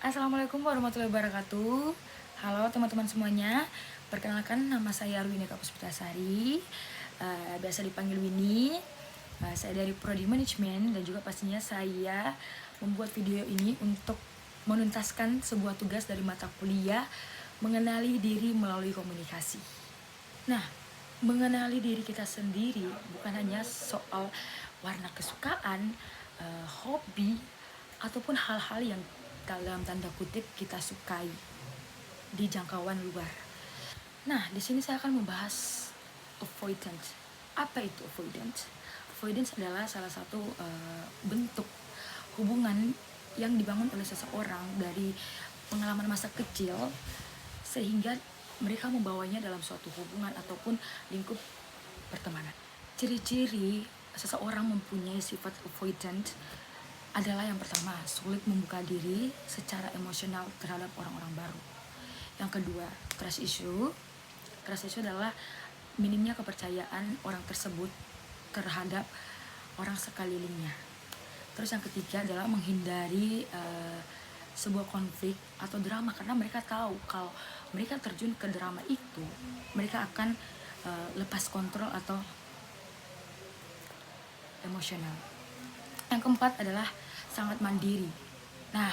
Assalamualaikum warahmatullahi wabarakatuh. Halo teman-teman semuanya. Perkenalkan, nama saya Arwinika Puspitasari, biasa dipanggil Winnie. Saya dari Prodi Manajemen dan juga pastinya saya membuat video ini untuk menuntaskan sebuah tugas dari mata kuliah mengenali diri melalui komunikasi. Nah, mengenali diri kita sendiri bukan hanya soal warna kesukaan, hobi, ataupun hal-hal yang dalam tanda kutip kita sukai di jangkauan luar. Nah, di sini saya akan membahas avoidance. Apa itu avoidance? Avoidance adalah salah satu bentuk hubungan yang dibangun oleh seseorang dari pengalaman masa kecil sehingga mereka membawanya dalam suatu hubungan ataupun lingkup pertemanan. Ciri-ciri seseorang mempunyai sifat avoidant adalah yang pertama, sulit membuka diri secara emosional terhadap orang-orang baru. Yang kedua, trust issue. Trust issue adalah minimnya kepercayaan orang tersebut terhadap orang sekelilingnya. Terus yang ketiga adalah menghindari sebuah konflik atau drama, karena mereka tahu kalau mereka terjun ke drama itu mereka akan lepas kontrol atau emosional. Yang keempat adalah sangat mandiri. Nah,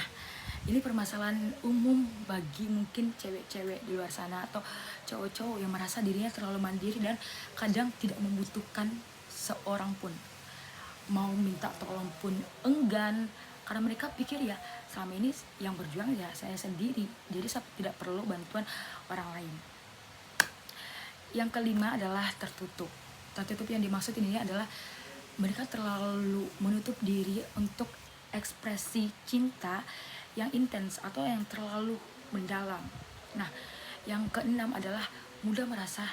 ini permasalahan umum bagi mungkin cewek-cewek di luar sana atau cowok-cowok yang merasa dirinya terlalu mandiri dan kadang tidak membutuhkan seorang pun. Mau minta tolong pun enggan, karena mereka pikir ya selama ini yang berjuang ya saya sendiri, jadi saya tidak perlu bantuan orang lain. Yang kelima adalah tertutup. Tertutup yang dimaksud ini adalah mereka terlalu menutup diri untuk ekspresi cinta yang intens atau yang terlalu mendalam. Nah, yang keenam adalah mudah merasa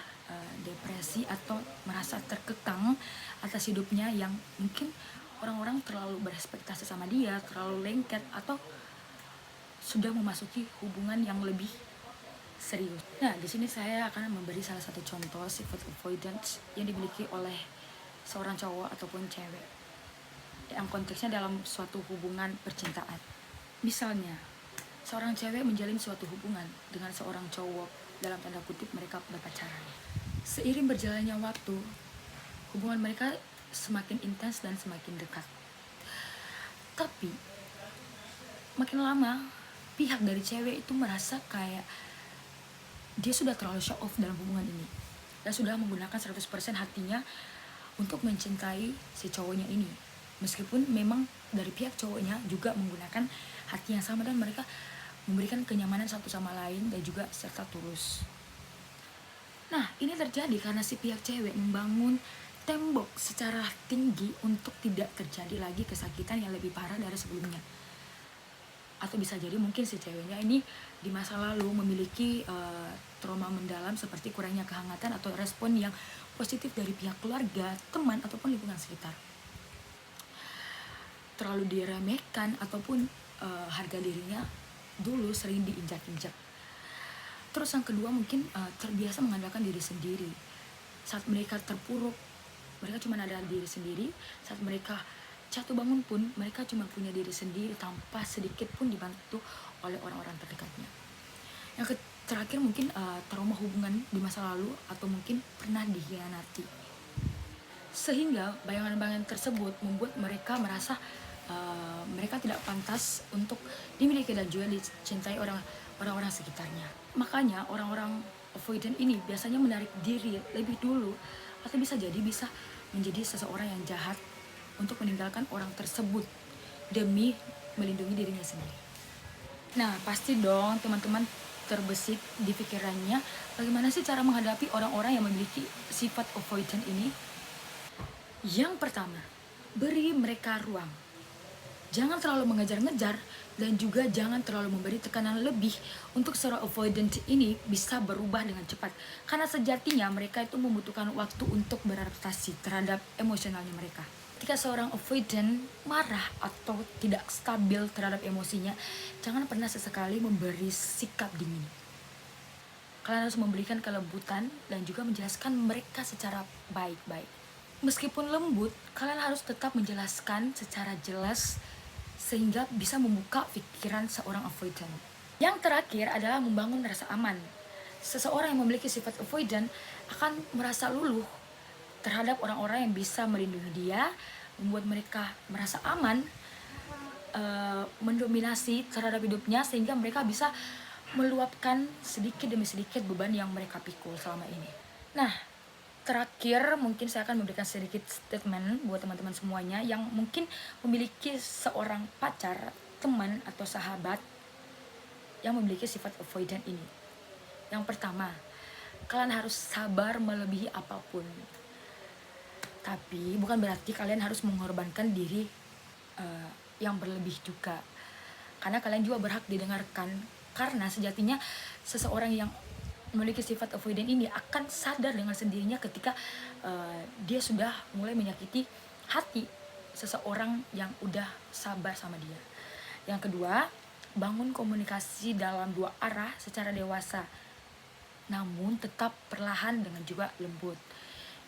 depresi atau merasa terkekang atas hidupnya yang mungkin orang-orang terlalu berespektasi sama dia, terlalu lengket atau sudah memasuki hubungan yang lebih serius. Nah, di sini saya akan memberi salah satu contoh sifat avoidance yang dimiliki oleh seorang cowok ataupun cewek yang konteksnya dalam suatu hubungan percintaan. Misalnya, seorang cewek menjalin suatu hubungan dengan seorang cowok, dalam tanda kutip mereka berpacaran. Seiring berjalannya waktu, hubungan mereka semakin intens dan semakin dekat. Tapi makin lama pihak dari cewek itu merasa kayak dia sudah terlalu show off dalam hubungan ini dan sudah menggunakan 100% hatinya untuk mencintai si cowoknya ini, meskipun memang dari pihak cowoknya juga menggunakan hati yang sama dan mereka memberikan kenyamanan satu sama lain dan juga serta tulus. Nah, ini terjadi karena si pihak cewek membangun tembok secara tinggi untuk tidak terjadi lagi kesakitan yang lebih parah dari sebelumnya. Atau bisa jadi mungkin si ceweknya ini di masa lalu memiliki trauma mendalam seperti kurangnya kehangatan atau respon yang positif dari pihak keluarga, teman, ataupun lingkungan sekitar. Terlalu diremehkan ataupun harga dirinya dulu sering diinjak-injak. Terus yang kedua mungkin terbiasa mengandalkan diri sendiri. Saat mereka terpuruk, mereka cuma ada diri sendiri. Saat mereka jatuh bangun pun mereka cuma punya diri sendiri tanpa sedikit pun dibantu oleh orang-orang terdekatnya. Yang terakhir mungkin trauma hubungan di masa lalu atau mungkin pernah dikhianati, sehingga bayangan-bayangan tersebut membuat mereka merasa mereka tidak pantas untuk dimiliki dan juga dicintai orang-orang sekitarnya. Makanya orang-orang avoidant ini biasanya menarik diri lebih dulu atau bisa jadi bisa menjadi seseorang yang jahat untuk meninggalkan orang tersebut demi melindungi dirinya sendiri. Nah, pasti dong teman-teman terbesit di pikirannya bagaimana sih cara menghadapi orang-orang yang memiliki sifat avoidant ini. Yang pertama, beri mereka ruang. Jangan terlalu mengejar-ngejar dan juga jangan terlalu memberi tekanan lebih untuk seorang avoidant ini bisa berubah dengan cepat. Karena sejatinya mereka itu membutuhkan waktu untuk beradaptasi terhadap emosionalnya mereka. Ketika seorang avoidant marah atau tidak stabil terhadap emosinya, jangan pernah sesekali memberi sikap dingin. Kalian harus memberikan kelembutan dan juga menjelaskan mereka secara baik-baik. Meskipun lembut, kalian harus tetap menjelaskan secara jelas sehingga bisa membuka pikiran seorang avoidant. Yang terakhir adalah membangun rasa aman. Seseorang yang memiliki sifat avoidant akan merasa luluh terhadap orang-orang yang bisa melindungi dia, membuat mereka merasa aman, mendominasi terhadap hidupnya, sehingga mereka bisa meluapkan sedikit demi sedikit beban yang mereka pikul selama ini. Nah, terakhir mungkin saya akan memberikan sedikit statement buat teman-teman semuanya yang mungkin memiliki seorang pacar, teman, atau sahabat yang memiliki sifat avoidant ini. Yang pertama, kalian harus sabar melebihi apapun. Tapi bukan berarti kalian harus mengorbankan diri yang berlebih juga. Karena kalian juga berhak didengarkan. Karena sejatinya seseorang yang memiliki sifat avoidant ini akan sadar dengan sendirinya ketika dia sudah mulai menyakiti hati seseorang yang udah sabar sama dia. Yang kedua, bangun komunikasi dalam dua arah secara dewasa, namun tetap perlahan dengan juga lembut.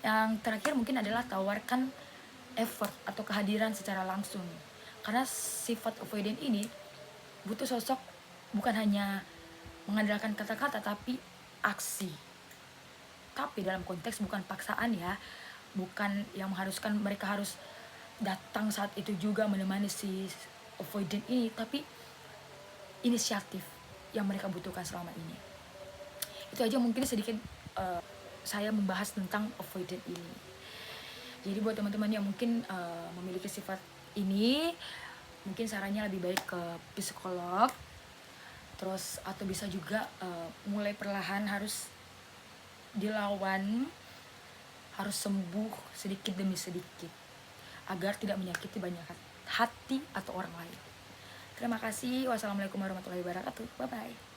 Yang terakhir mungkin adalah tawarkan effort atau kehadiran secara langsung. Karena sifat avoidant ini butuh sosok bukan hanya mengandalkan kata-kata tapi aksi. Tapi dalam konteks bukan paksaan ya, bukan yang mengharuskan mereka harus datang saat itu juga menemani si avoidant ini, tapi inisiatif yang mereka butuhkan selama ini. Itu aja mungkin sedikit saya membahas tentang avoidant ini. Jadi buat teman-teman yang mungkin memiliki sifat ini, mungkin sarannya lebih baik ke psikolog, terus atau bisa juga mulai perlahan harus dilawan, harus sembuh sedikit demi sedikit agar tidak menyakiti banyak hati atau orang lain. Terima kasih. Wassalamualaikum warahmatullahi wabarakatuh. Bye bye.